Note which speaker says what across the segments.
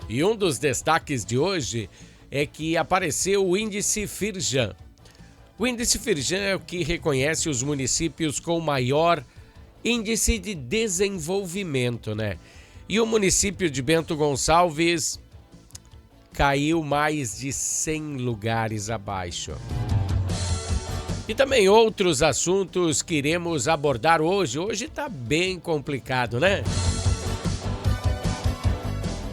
Speaker 1: E um dos destaques de hoje é que apareceu o índice Firjan. O índice Firjan é o que reconhece os municípios com maior índice de desenvolvimento, né? E o município de Bento Gonçalves caiu mais de 100 lugares abaixo. E também outros assuntos que iremos abordar hoje. Hoje tá bem complicado, né?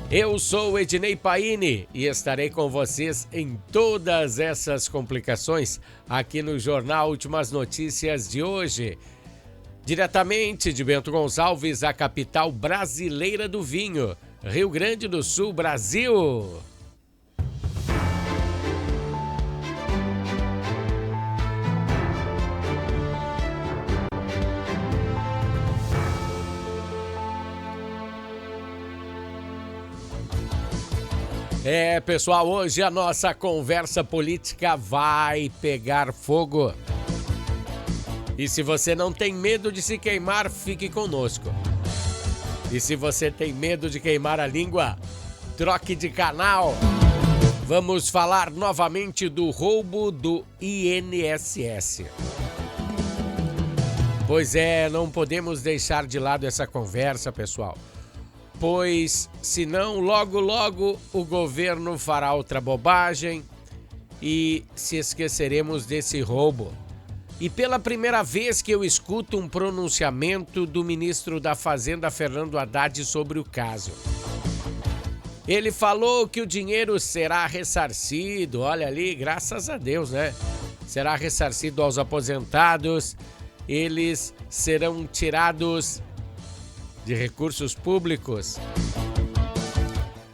Speaker 1: Eu sou Ednei Paini e estarei com vocês em todas essas complicações aqui no Jornal Últimas Notícias de hoje. Diretamente de Bento Gonçalves, a capital brasileira do vinho, Rio Grande do Sul, Brasil. Pessoal, hoje a nossa conversa política vai pegar fogo. E se você não tem medo de se queimar, fique conosco. E se você tem medo de queimar a língua, troque de canal. Vamos falar novamente do roubo do INSS. Pois é, não podemos deixar de lado essa conversa, pessoal. Pois, senão, logo, logo, o governo fará outra bobagem e se esqueceremos desse roubo. E pela primeira vez que eu escuto um pronunciamento do ministro da Fazenda, Fernando Haddad, sobre o caso. Ele falou que o dinheiro será ressarcido, olha ali, graças a Deus, né? Será ressarcido aos aposentados, eles serão tirados de recursos públicos.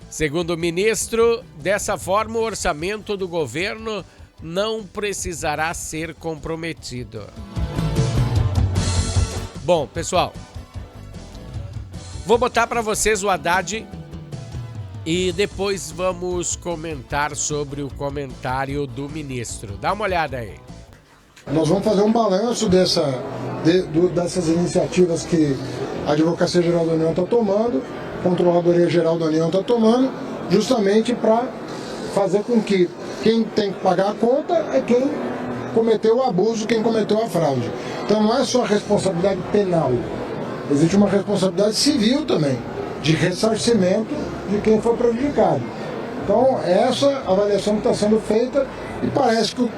Speaker 1: Segundo o ministro, dessa forma o orçamento do governo não precisará ser comprometido. Bom, pessoal, vou botar para vocês o Haddad e depois vamos comentar sobre o comentário do ministro. Dá uma olhada aí.
Speaker 2: Nós vamos fazer um balanço dessas iniciativas que a Advocacia Geral da União está tomando, a Controladoria Geral da União está tomando, justamente para fazer com que quem tem que pagar a conta é quem cometeu o abuso, quem cometeu a fraude. Então não é só a responsabilidade penal, existe uma responsabilidade civil também, de ressarcimento de quem foi prejudicado. Então essa avaliação que está sendo feita e parece que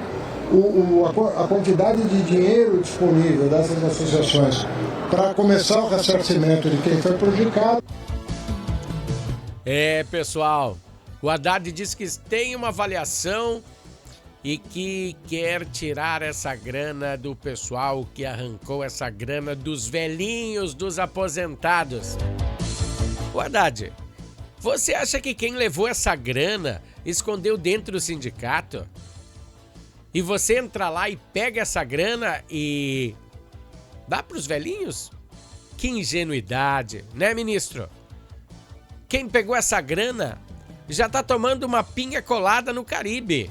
Speaker 2: a quantidade de dinheiro disponível dessas associações para começar o ressarcimento de quem foi prejudicado.
Speaker 1: Pessoal, o Haddad diz que tem uma avaliação e que quer tirar essa grana do pessoal que arrancou essa grana dos velhinhos, dos aposentados. O Haddad, você acha que quem levou essa grana escondeu dentro do sindicato? E você entra lá e pega essa grana e dá para os velhinhos? Que ingenuidade, né, ministro? Quem pegou essa grana já tá tomando uma pinga colada no Caribe.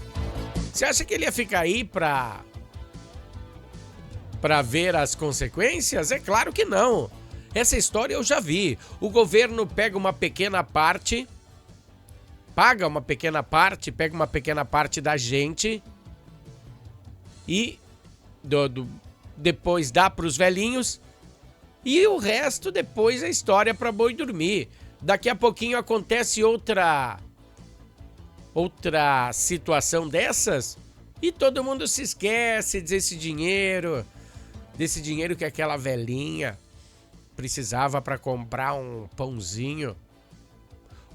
Speaker 1: Você acha que ele ia ficar aí para ver as consequências? É claro que não. Essa história eu já vi. O governo pega uma pequena parte, paga uma pequena parte, pega uma pequena parte da gente e depois dá para os velhinhos e o resto depois é história para boi dormir. Daqui a pouquinho acontece outra situação dessas e todo mundo se esquece desse dinheiro que aquela velhinha precisava para comprar um pãozinho,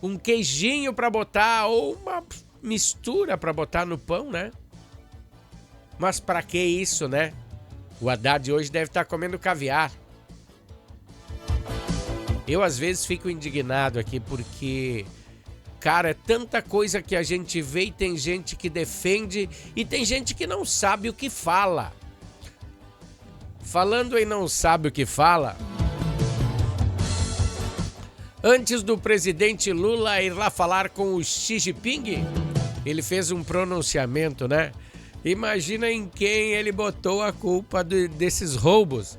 Speaker 1: um queijinho para botar ou uma mistura para botar no pão, né? Mas para que isso, né? O Haddad hoje deve estar comendo caviar. Eu às vezes fico indignado aqui porque, cara, é tanta coisa que a gente vê e tem gente que defende e tem gente que não sabe o que fala. Falando em não sabe o que fala, antes do presidente Lula ir lá falar com o Xi Jinping, ele fez um pronunciamento, né? Imagina em quem ele botou a culpa desses roubos.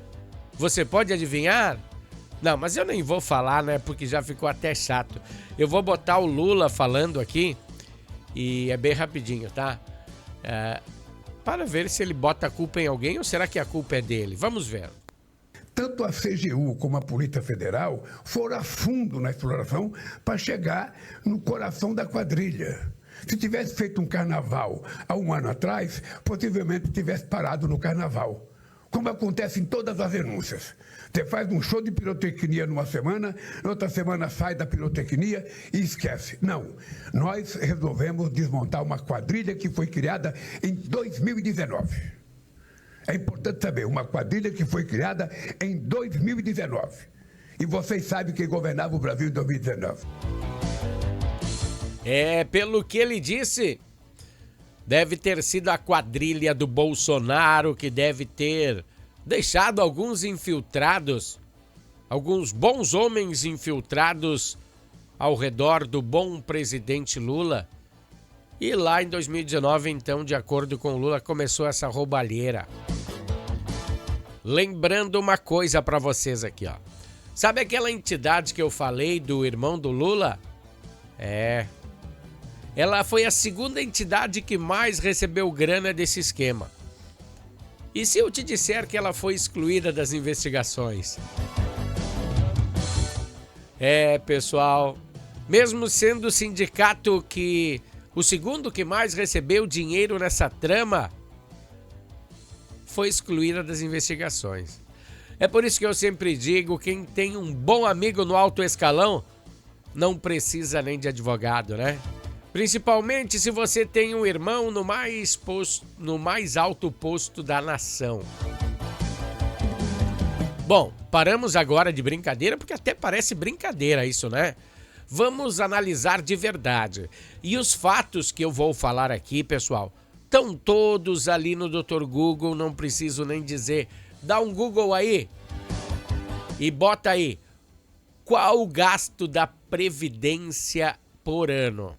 Speaker 1: Você pode adivinhar? Não, mas eu nem vou falar, né? Porque já ficou até chato. Eu vou botar o Lula falando aqui e é bem rapidinho, tá? Para ver se ele bota a culpa em alguém ou será que a culpa é dele. Vamos ver.
Speaker 3: Tanto a CGU como a Polícia Federal foram a fundo na exploração para chegar no coração da quadrilha. Se tivesse feito um carnaval há um ano atrás, possivelmente tivesse parado no carnaval. Como acontece em todas as denúncias. Você faz um show de pirotecnia numa semana, na outra semana sai da pirotecnia e esquece. Não, nós resolvemos desmontar uma quadrilha que foi criada em 2019. É importante saber, uma quadrilha que foi criada em 2019. E vocês sabem quem governava o Brasil em 2019.
Speaker 1: Pelo que ele disse, deve ter sido a quadrilha do Bolsonaro que deve ter deixado alguns infiltrados, alguns bons homens infiltrados ao redor do bom presidente Lula. E lá em 2019, então, de acordo com o Lula, começou essa roubalheira. Lembrando uma coisa para vocês aqui, ó. Sabe aquela entidade que eu falei do irmão do Lula? Ela foi a segunda entidade que mais recebeu grana desse esquema. E se eu te disser que ela foi excluída das investigações? Pessoal, mesmo sendo o sindicato que o segundo que mais recebeu dinheiro nessa trama, foi excluída das investigações. É por isso que eu sempre digo, quem tem um bom amigo no alto escalão, não precisa nem de advogado, né? Principalmente se você tem um irmão no mais alto posto da nação. Bom, paramos agora de brincadeira, porque até parece brincadeira isso, né? Vamos analisar de verdade. E os fatos que eu vou falar aqui, pessoal, estão todos ali no Dr. Google, não preciso nem dizer. Dá um Google aí e bota aí, qual o gasto da Previdência por ano?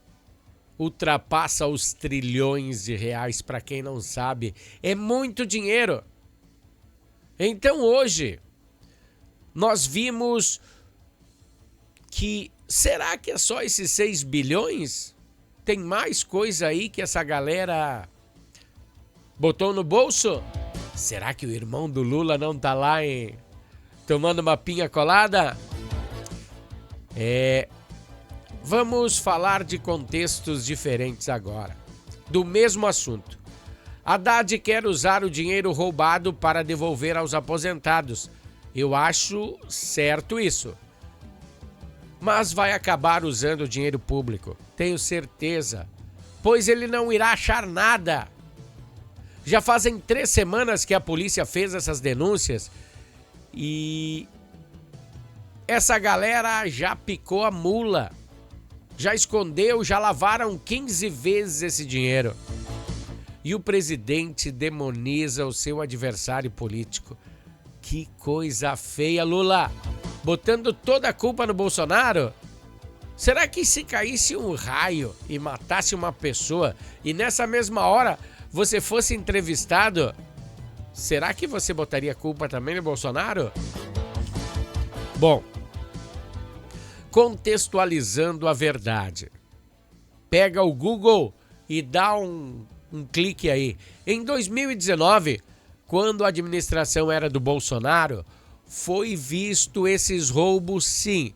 Speaker 1: Ultrapassa os trilhões de reais, para quem não sabe. É muito dinheiro. Então hoje, nós vimos que, será que é só esses 6 bilhões? Tem mais coisa aí que essa galera botou no bolso? Será que o irmão do Lula não tá lá, hein? Tomando uma pinha colada? Vamos falar de contextos diferentes agora, do mesmo assunto. Haddad quer usar o dinheiro roubado para devolver aos aposentados. Eu acho certo isso. Mas vai acabar usando o dinheiro público, tenho certeza, pois ele não irá achar nada. Já fazem 3 semanas que a polícia fez essas denúncias e essa galera já picou a mula. Já escondeu, já lavaram 15 vezes esse dinheiro. E o presidente demoniza o seu adversário político. Que coisa feia, Lula! Botando toda a culpa no Bolsonaro? Será que se caísse um raio e matasse uma pessoa e nessa mesma hora você fosse entrevistado, será que você botaria a culpa também no Bolsonaro? Bom, contextualizando a verdade. Pega o Google e dá um clique aí. Em 2019, quando a administração era do Bolsonaro, foi visto esses roubos sim.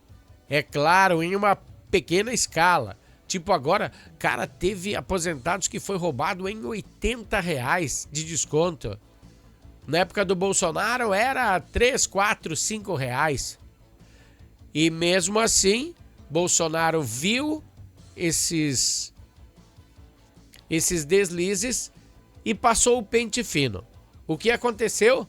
Speaker 1: É claro, em uma pequena escala. Tipo agora, cara, teve aposentados que foi roubado em R$80 de desconto. Na época do Bolsonaro era 3, 4, 5 reais. E mesmo assim, Bolsonaro viu esses deslizes e passou o pente fino. O que aconteceu?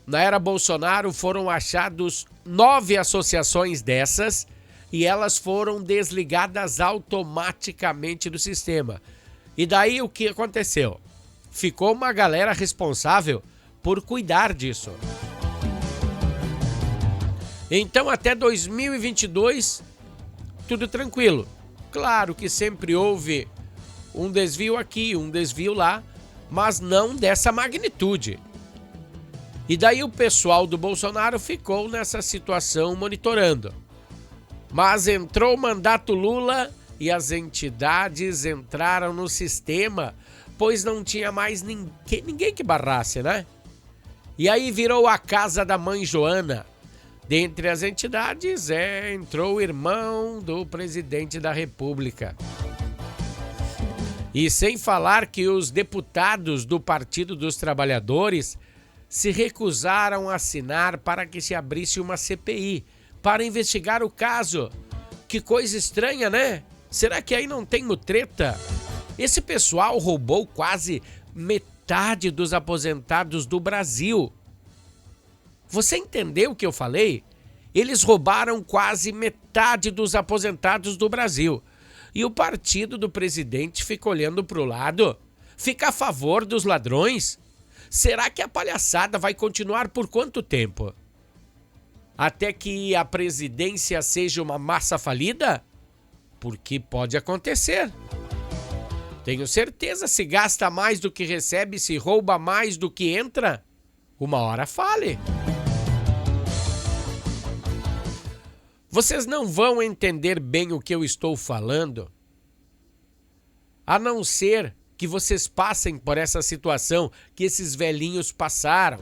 Speaker 1: Na era Bolsonaro foram achados 9 associações dessas e elas foram desligadas automaticamente do sistema. E daí o que aconteceu? Ficou uma galera responsável por cuidar disso. Então, até 2022, tudo tranquilo. Claro que sempre houve um desvio aqui, um desvio lá, mas não dessa magnitude. E daí o pessoal do Bolsonaro ficou nessa situação monitorando. Mas entrou o mandato Lula e as entidades entraram no sistema, pois não tinha mais ninguém que barrasse, né? E aí virou a casa da mãe Joana. Dentre as entidades, entrou o irmão do presidente da República. E sem falar que os deputados do Partido dos Trabalhadores se recusaram a assinar para que se abrisse uma CPI para investigar o caso. Que coisa estranha, né? Será que aí não tem mutreta? Esse pessoal roubou quase metade dos aposentados do Brasil. Você entendeu o que eu falei? Eles roubaram quase metade dos aposentados do Brasil. E o partido do presidente fica olhando para o lado? Fica a favor dos ladrões? Será que a palhaçada vai continuar por quanto tempo? Até que a presidência seja uma massa falida? Porque pode acontecer. Tenho certeza, se gasta mais do que recebe, se rouba mais do que entra, uma hora fale. Vocês não vão entender bem o que eu estou falando, a não ser que vocês passem por essa situação que esses velhinhos passaram.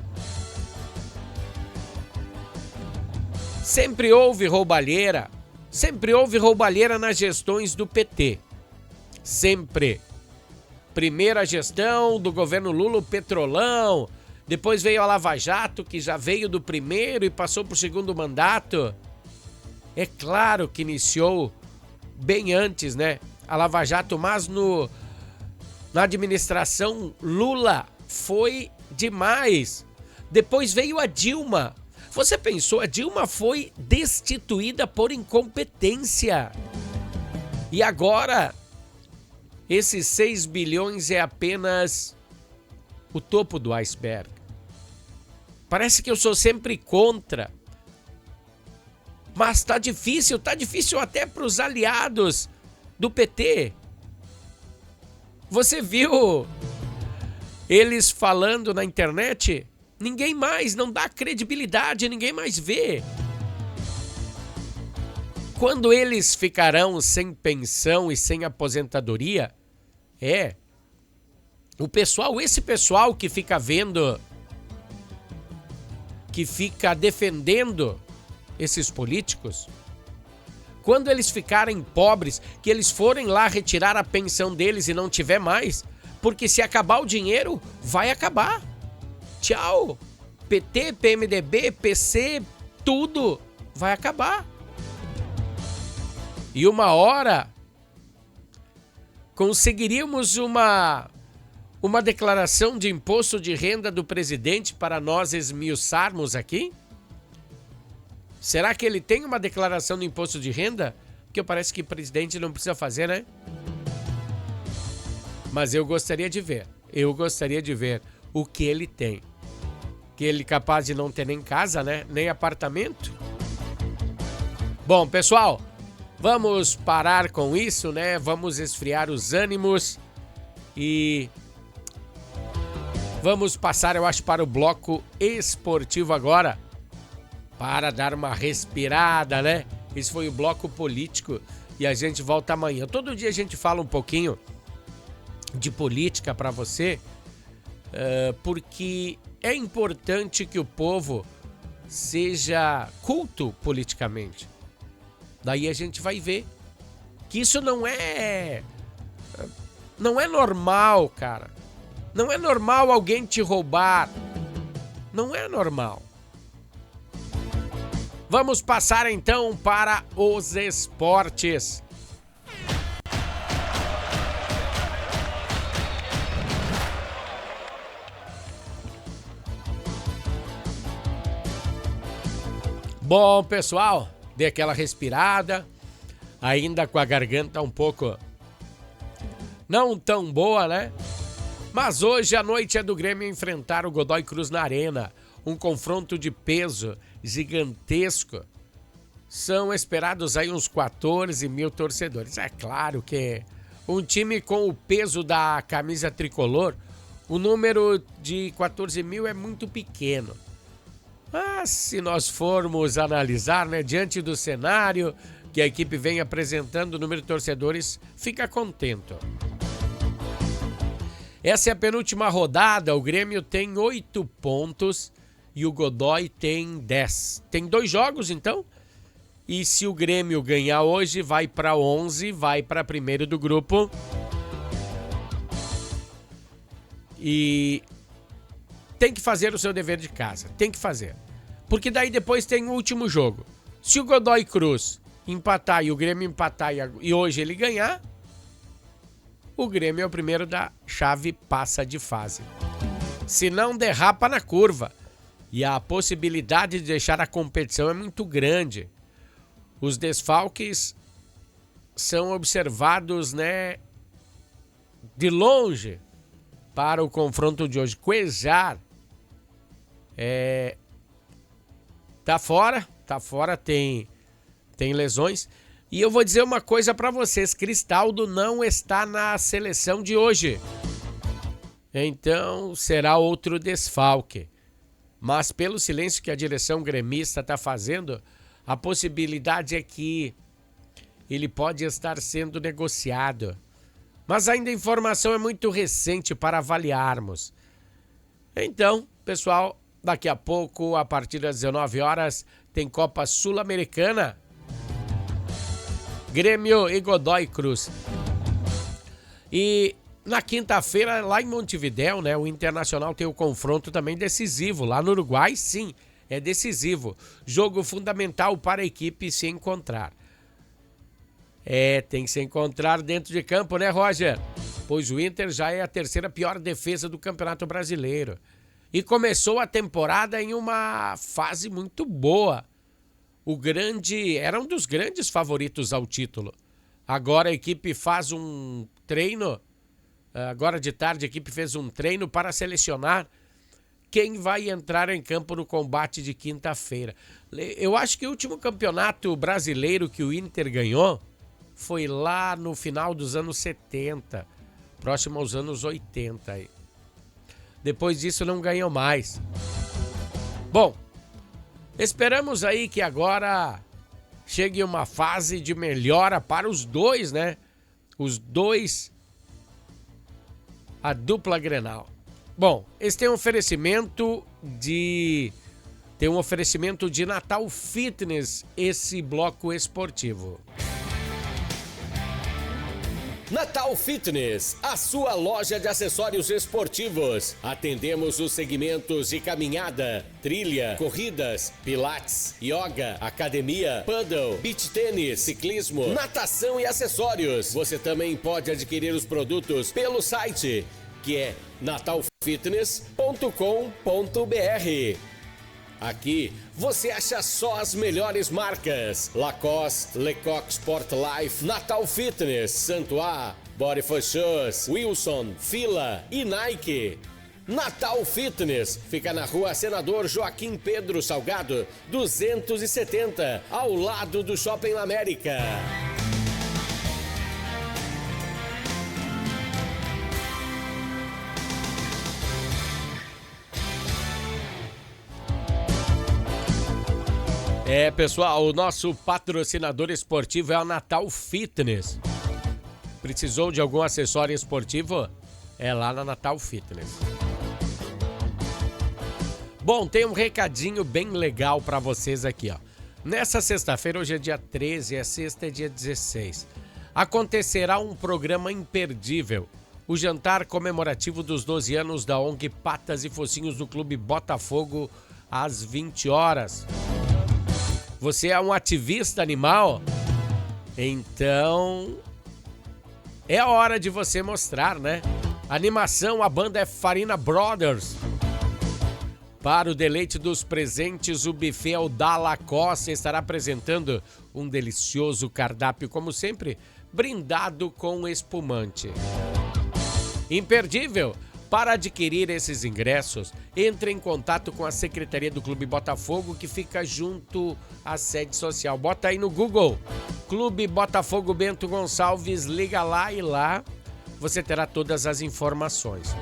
Speaker 1: Sempre houve roubalheira nas gestões do PT. Sempre. Primeira gestão do governo Lula, o Petrolão, depois veio a Lava Jato, que já veio do primeiro e passou para o segundo mandato. É claro que iniciou bem antes, né? A Lava Jato, mas na administração Lula foi demais. Depois veio a Dilma. Você pensou, a Dilma foi destituída por incompetência. E agora, esses 6 bilhões é apenas o topo do iceberg. Parece que eu sou sempre contra. Mas tá difícil até para os aliados do PT. Você viu eles falando na internet? Ninguém mais, não dá credibilidade, ninguém mais vê. Quando eles ficarão sem pensão e sem aposentadoria, esse pessoal que fica vendo, que fica defendendo esses políticos, quando eles ficarem pobres, que eles forem lá retirar a pensão deles e não tiver mais, porque se acabar o dinheiro, vai acabar. Tchau. PT, PMDB, PC, tudo vai acabar. E uma hora conseguiríamos uma declaração de imposto de renda do presidente para nós esmiuçarmos aqui? Será que ele tem uma declaração do imposto de renda? Porque parece que o presidente não precisa fazer, né? Mas eu gostaria de ver o que ele tem. Que ele é capaz de não ter nem casa, né? Nem apartamento. Bom, pessoal, vamos parar com isso, né? Vamos esfriar os ânimos e vamos passar, eu acho, para o bloco esportivo agora, para dar uma respirada, né? Esse foi o bloco político e a gente volta amanhã. Todo dia a gente fala um pouquinho de política para você, porque é importante que o povo seja culto politicamente. Daí a gente vai ver que isso não é normal, cara. Não é normal alguém te roubar. Não é normal. Vamos passar então para os esportes. Bom, pessoal, dê aquela respirada, ainda com a garganta um pouco não tão boa, né? Mas hoje a noite é do Grêmio enfrentar o Godoy Cruz na Arena. Um confronto de peso gigantesco. São esperados aí uns 14 mil torcedores. É claro que um time com o peso da camisa tricolor, o número de 14 mil é muito pequeno. Mas se nós formos analisar, né, diante do cenário que a equipe vem apresentando, o número de torcedores fica contente. Essa é a penúltima rodada, o Grêmio tem 8 pontos e o Godoy tem 10. Tem 2 jogos, então, e se o Grêmio ganhar hoje, vai para 11, vai para primeiro do grupo. E tem que fazer o seu dever de casa, tem que fazer. Porque daí depois tem o último jogo. Se o Godoy Cruz empatar e o Grêmio empatar e hoje ele ganhar, o Grêmio é o primeiro da chave, passa de fase. Se não, derrapa na curva. E a possibilidade de deixar a competição é muito grande. Os desfalques são observados, né, de longe para o confronto de hoje. Cuejar tá fora, tem lesões. E eu vou dizer uma coisa para vocês, Cristaldo não está na seleção de hoje. Então será outro desfalque. Mas pelo silêncio que a direção gremista está fazendo, a possibilidade é que ele pode estar sendo negociado. Mas ainda a informação é muito recente para avaliarmos. Então, pessoal, daqui a pouco, a partir das 19 horas, tem Copa Sul-Americana. Grêmio e Godoy Cruz. E na quinta-feira, lá em Montevidéu, né, o Internacional tem o confronto também decisivo. Lá no Uruguai, sim, é decisivo. Jogo fundamental para a equipe se encontrar. Tem que se encontrar dentro de campo, né, Roger? Pois o Inter já é a terceira pior defesa do Campeonato Brasileiro. E começou a temporada em uma fase muito boa. Era um dos grandes favoritos ao título. Agora a equipe faz um treino. Agora de tarde a equipe fez um treino para selecionar quem vai entrar em campo no combate de quinta-feira. Eu acho que o último campeonato brasileiro que o Inter ganhou foi lá no final dos anos 70, próximo aos anos 80. Depois disso não ganhou mais. Bom, esperamos aí que agora chegue uma fase de melhora para os dois, né? Os dois, a dupla Grenal. Bom, esse tem um oferecimento de Natal Fitness, esse bloco esportivo.
Speaker 4: Natal Fitness, a sua loja de acessórios esportivos. Atendemos os segmentos de caminhada, trilha, corridas, pilates, yoga, academia, paddle, beach tênis, ciclismo, natação e acessórios. Você também pode adquirir os produtos pelo site, que é natalfitness.com.br. Aqui você acha só as melhores marcas: Lacoste, Lecoq Sport Life, Natal Fitness, Santois, Body for Shoes, Wilson, Fila e Nike. Natal Fitness fica na rua Senador Joaquim Pedro Salgado, 270, ao lado do Shopping América.
Speaker 1: Pessoal, o nosso patrocinador esportivo é o Natal Fitness. Precisou de algum acessório esportivo? É lá na Natal Fitness. Bom, tem um recadinho bem legal para vocês aqui, ó. Nessa sexta-feira, hoje é dia 13, a sexta é dia 16. Acontecerá um programa imperdível. O jantar comemorativo dos 12 anos da ONG Patas e Focinhos do Clube Botafogo, às 20 horas. Você é um ativista animal? Então é a hora de você mostrar, né? Animação, a banda é Farina Brothers. Para o deleite dos presentes, o buffet da Lacoste estará apresentando um delicioso cardápio, como sempre, brindado com espumante. Imperdível! Para adquirir esses ingressos, entre em contato com a Secretaria do Clube Botafogo, que fica junto à sede social. Bota aí no Google, Clube Botafogo Bento Gonçalves, liga lá e lá você terá todas as informações.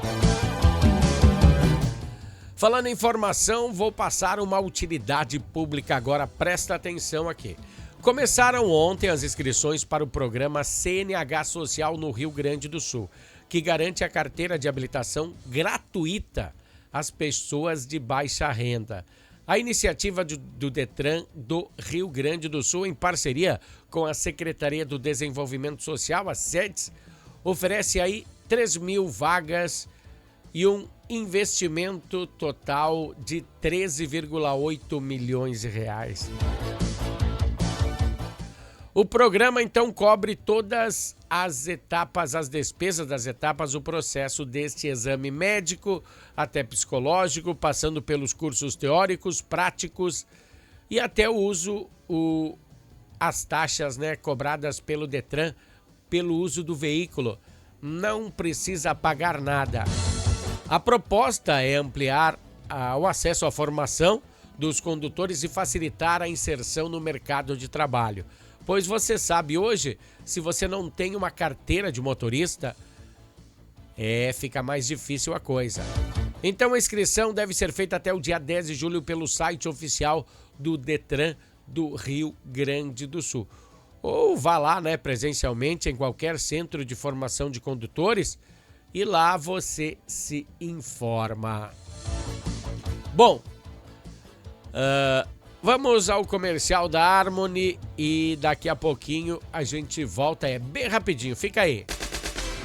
Speaker 1: Falando em formação, vou passar uma utilidade pública agora, presta atenção aqui. Começaram ontem as inscrições para o programa CNH Social no Rio Grande do Sul, que garante a carteira de habilitação gratuita às pessoas de baixa renda. A iniciativa do Detran do Rio Grande do Sul, em parceria com a Secretaria do Desenvolvimento Social, a SEDES, oferece aí 3.000 vagas e um investimento total de 13,8 milhões de reais. O programa, então, cobre todas as etapas, as despesas das etapas, o processo deste exame médico até psicológico, passando pelos cursos teóricos, práticos e até o uso, as taxas, né, cobradas pelo Detran pelo uso do veículo. Não precisa pagar nada. A proposta é ampliar o acesso à formação dos condutores e facilitar a inserção no mercado de trabalho. Pois você sabe, hoje, se você não tem uma carteira de motorista, fica mais difícil a coisa. Então a inscrição deve ser feita até o dia 10 de julho pelo site oficial do Detran do Rio Grande do Sul. Ou vá lá, né, presencialmente em qualquer centro de formação de condutores e lá você se informa. Bom, vamos ao comercial da Harmony e daqui a pouquinho a gente volta, bem rapidinho, fica aí.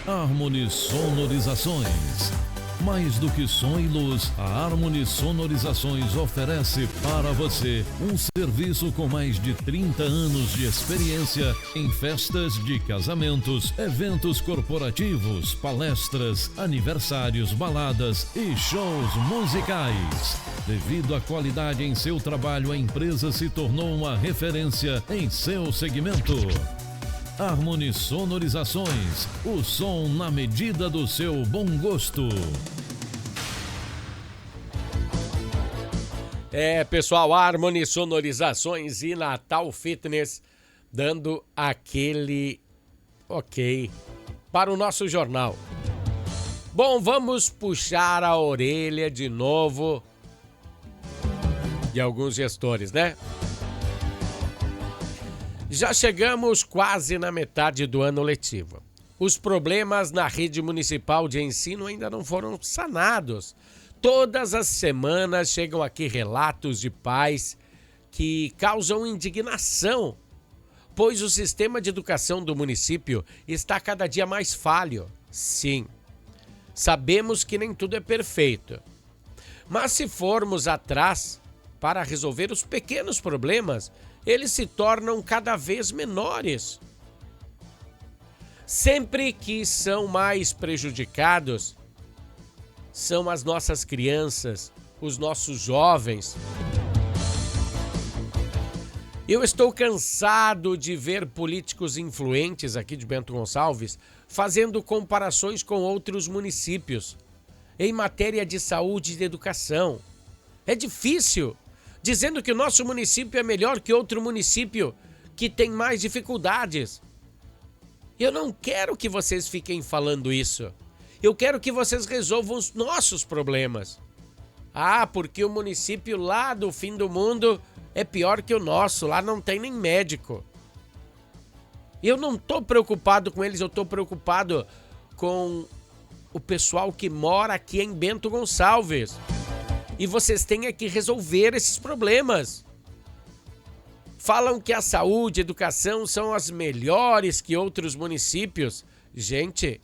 Speaker 5: Harmony Sonorizações. Mais do que som e luz, a Harmony Sonorizações oferece para você um serviço com mais de 30 anos de experiência em festas de casamentos, eventos corporativos, palestras, aniversários, baladas e shows musicais. Devido à qualidade em seu trabalho, a empresa se tornou uma referência em seu segmento. Harmony Sonorizações, o som na medida do seu bom gosto.
Speaker 1: Pessoal, Harmony Sonorizações e Natal Fitness dando aquele ok para o nosso jornal. Bom, vamos puxar a orelha de novo de alguns gestores, né? Já chegamos quase na metade do ano letivo. Os problemas na rede municipal de ensino ainda não foram sanados. Todas as semanas chegam aqui relatos de pais que causam indignação, pois o sistema de educação do município está cada dia mais falho. Sim, sabemos que nem tudo é perfeito. Mas se formos atrás para resolver os pequenos problemas, eles se tornam cada vez menores. Sempre que são mais prejudicados são as nossas crianças, os nossos jovens. Eu estou cansado de ver políticos influentes aqui de Bento Gonçalves fazendo comparações com outros municípios em matéria de saúde e de educação. É difícil, dizendo que o nosso município é melhor que outro município que tem mais dificuldades. Eu não quero que vocês fiquem falando isso. Eu quero que vocês resolvam os nossos problemas. Porque o município lá do fim do mundo é pior que o nosso, lá não tem nem médico. Eu não estou preocupado com eles, eu estou preocupado com o pessoal que mora aqui em Bento Gonçalves. E vocês têm que resolver esses problemas. Falam que a saúde e a educação são as melhores que outros municípios. Gente,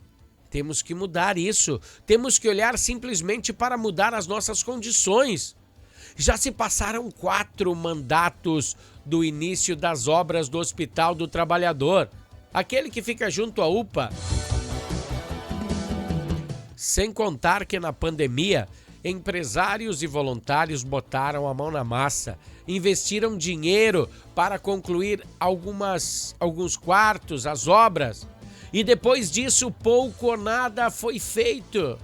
Speaker 1: temos que mudar isso. Temos que olhar simplesmente para mudar as nossas condições. Já se passaram 4 mandatos do início das obras do Hospital do Trabalhador, aquele que fica junto à UPA. Sem contar que na pandemia, empresários e voluntários botaram a mão na massa, investiram dinheiro para concluir alguns quartos, as obras, e depois disso pouco ou nada foi feito.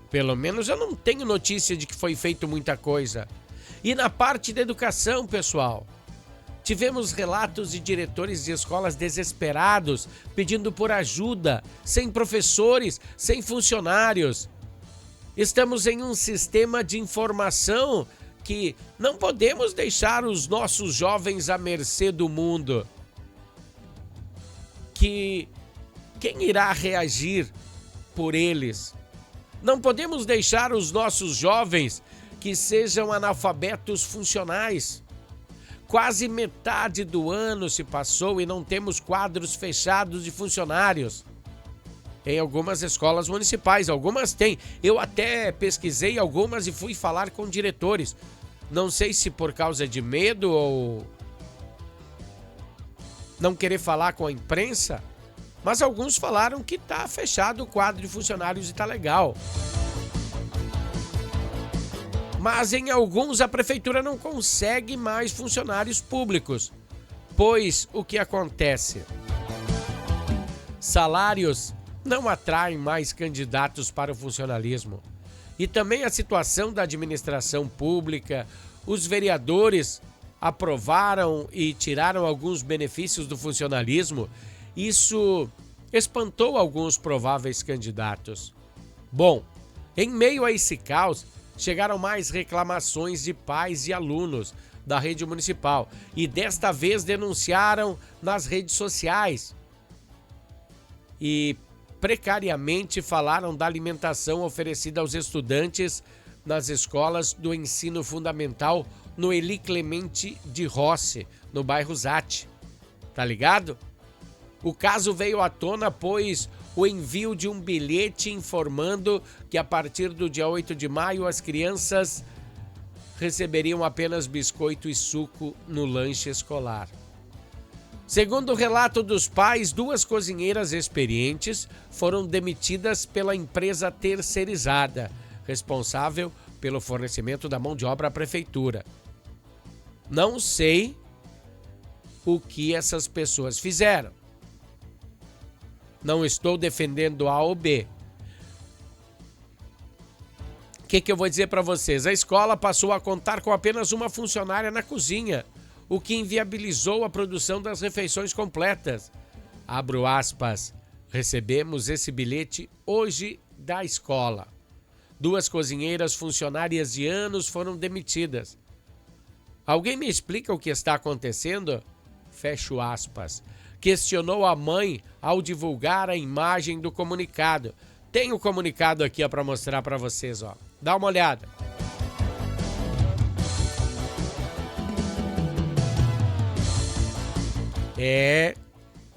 Speaker 1: Pelo menos eu não tenho notícia de que foi feito muita coisa. E na parte da educação, pessoal, tivemos relatos de diretores de escolas desesperados, pedindo por ajuda, sem professores, sem funcionários. Estamos em um sistema de informação que não podemos deixar os nossos jovens à mercê do mundo. Quem irá reagir por eles? Não podemos deixar os nossos jovens que sejam analfabetos funcionais. Quase metade do ano se passou e não temos quadros fechados de funcionários. Em algumas escolas municipais, algumas têm. Eu até pesquisei algumas e fui falar com diretores. Não sei se por causa de medo ou não querer falar com a imprensa, mas alguns falaram que está fechado o quadro de funcionários e está legal. Mas em alguns a prefeitura não consegue mais funcionários públicos. Pois o que acontece? Salários não atraem mais candidatos para o funcionalismo. E também a situação da administração pública, os vereadores aprovaram e tiraram alguns benefícios do funcionalismo. Isso espantou alguns prováveis candidatos. Bom, em meio a esse caos, chegaram mais reclamações de pais e alunos da rede municipal e desta vez denunciaram nas redes sociais e precariamente falaram da alimentação oferecida aos estudantes nas escolas do ensino fundamental no Eli Clemente de Rossi, no bairro Zate. Tá ligado? O caso veio à tona pois o envio de um bilhete informando que a partir do dia 8 de maio as crianças receberiam apenas biscoito e suco no lanche escolar. Segundo o relato dos pais, 2 cozinheiras experientes foram demitidas pela empresa terceirizada, responsável pelo fornecimento da mão de obra à prefeitura. Não sei o que essas pessoas fizeram. Não estou defendendo A ou B. O que eu vou dizer para vocês? A escola passou a contar com apenas uma funcionária na cozinha, o que inviabilizou a produção das refeições completas. Abro aspas, recebemos esse bilhete hoje da escola. 2 cozinheiras funcionárias de anos foram demitidas. Alguém me explica o que está acontecendo? Fecho aspas. Questionou a mãe ao divulgar a imagem do comunicado. Tem o comunicado aqui para mostrar para vocês, ó. Dá uma olhada.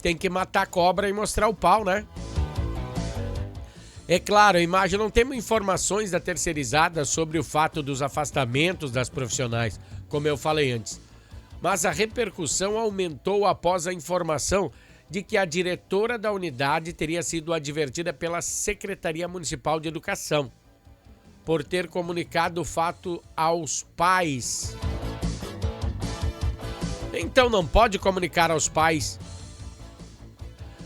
Speaker 1: Tem que matar a cobra e mostrar o pau, né? É claro, a imagem não tem informações da terceirizada sobre o fato dos afastamentos das profissionais, como eu falei antes. Mas a repercussão aumentou após a informação de que a diretora da unidade teria sido advertida pela Secretaria Municipal de Educação por ter comunicado o fato aos pais. Então não pode comunicar aos pais.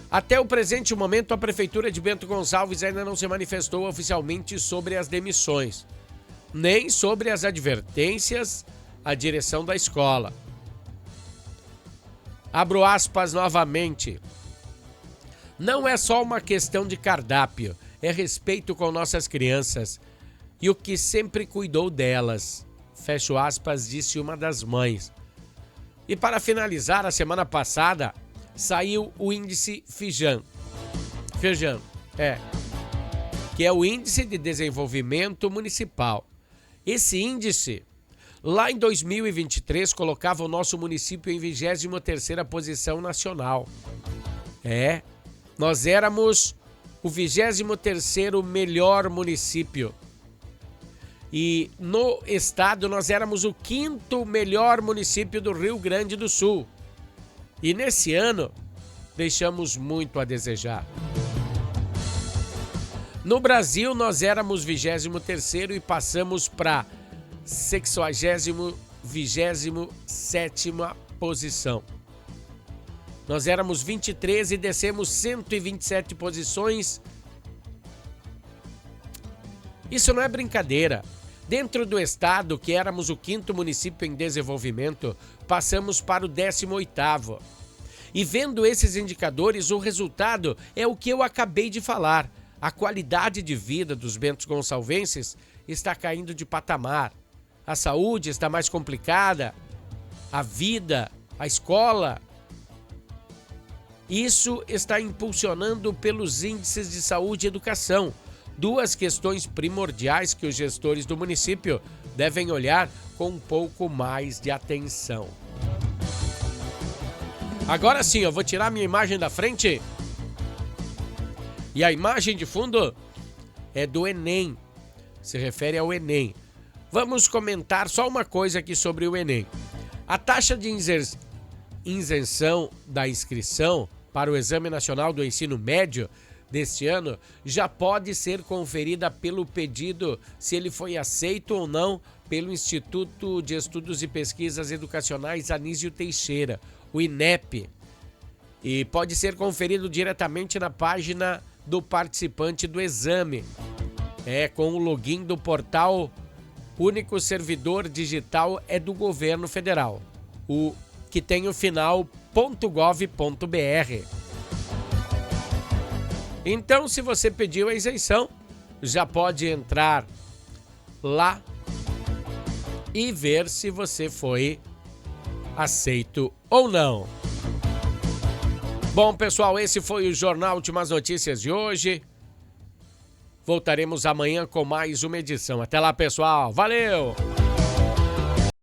Speaker 1: Até o presente momento, a Prefeitura de Bento Gonçalves ainda não se manifestou oficialmente sobre as demissões, nem sobre as advertências à direção da escola. Abro aspas novamente. Não é só uma questão de cardápio, é respeito com nossas crianças e o que sempre cuidou delas. Fecho aspas, disse uma das mães. E para finalizar, a semana passada saiu o índice Fijan, que é o Índice de Desenvolvimento Municipal. Esse índice, lá em 2023, colocava o nosso município em 23ª posição nacional. Nós éramos o 23º melhor município. E no estado nós éramos o 5º melhor município do Rio Grande do Sul. E nesse ano, deixamos muito a desejar. No Brasil, nós éramos 23º e passamos para 27ª posição. Nós éramos 23 e descemos 127 posições. Isso não é brincadeira. Dentro do estado, que éramos o 5º município em desenvolvimento, passamos para o 18º. E vendo esses indicadores, o resultado é o que eu acabei de falar. A qualidade de vida dos bentos gonçalvenses está caindo de patamar. A saúde está mais complicada. A vida, a escola. Isso está impulsionando pelos índices de saúde e educação. Duas questões primordiais que os gestores do município devem olhar com um pouco mais de atenção. Agora sim, eu vou tirar minha imagem da frente. E a imagem de fundo é do Enem. Se refere ao Enem. Vamos comentar só uma coisa aqui sobre o Enem. A taxa de isenção da inscrição para o Exame Nacional do Ensino Médio deste ano já pode ser conferida pelo pedido se ele foi aceito ou não pelo Instituto de Estudos e Pesquisas Educacionais Anísio Teixeira, o INEP. E pode ser conferido diretamente na página do participante do exame. Com o login do portal Único Servidor Digital do Governo Federal, o que tem o final .gov.br. Então, se você pediu a isenção, já pode entrar lá e ver se você foi aceito ou não. Bom, pessoal, esse foi o Jornal Últimas Notícias de hoje. Voltaremos amanhã com mais uma edição. Até lá, pessoal. Valeu!